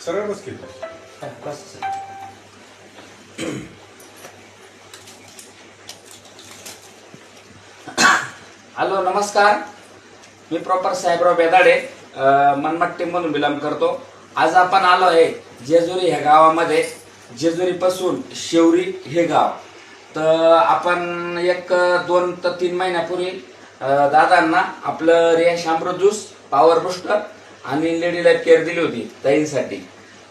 सरळ बस केलं. हॅलो नमस्कार, मी प्रॉपर साहेबराव बेदाडे मनमाड टीम मधून बिलॉंग करतो. आज आपण आलो आहे जेजुरी ह्या गावामध्ये. जेजुरी पासून शेवरी हे गाव. तर आपण 1-2 ते 3 महिन्यापूर्वी दादांना आपलं रियाश अमृत ज्यूस, पॉवर बुस्टर आणि लेडी लाईफ केअर दिली होती ताईंसाठी.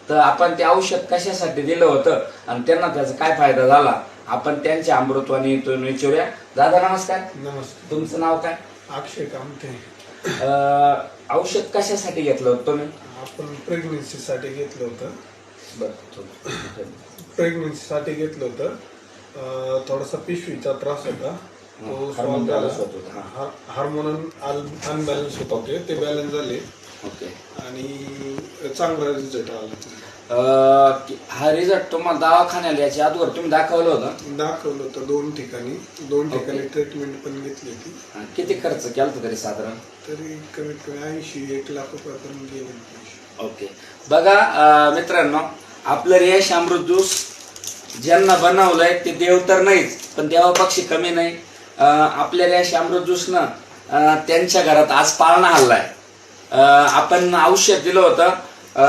तर आपण ते औषध कशासाठी दिलं होतं आणि त्यांना त्याचा काय फायदा झाला आपण त्यांच्या अमृतवाणी इथून विचारूया. दादा नमस्कार. नमस्ते. तुमचं नाव काय? अक्षय कामते. औषध कशासाठी घेतलं होतं तुम्ही? आपण प्रेग्नन्सीसाठी घेतलं होतं. बरं, प्रेग्नन्सीसाठी घेतलं होतं. थोडासा पिशवीचा त्रास होता. तो सॉल्व्ह झाला. हार्मोन अनबॅलन्स होत होते, ते बॅलन्स झाले. ओके. आणि चांगला रिझल्ट आला. हा रिझल्ट तुम्हाला दवाखान्याला याच्या अगोदर तुम्ही दाखवलं होतं? दाखवलं होतं 2 ठिकाणी. 2 ठिकाणी ट्रीटमेंट पण घेतली होती. किती खर्च केला होता तरी साधारण? तरी कमीत कमी 80-1 लाख रुपयापर्यंत गेले. ओके. बघा मित्रांनो, आपलं रियाश अमृत ज्यूस ज्यांना बनवलंय ते देव तर नाहीच, पण देवापक्षी कमी नाही. आपल्या रियाश अमृत ज्यूसनं त्यांच्या घरात आज पाळणा हल्लाय. आपण औषध दिलं होतं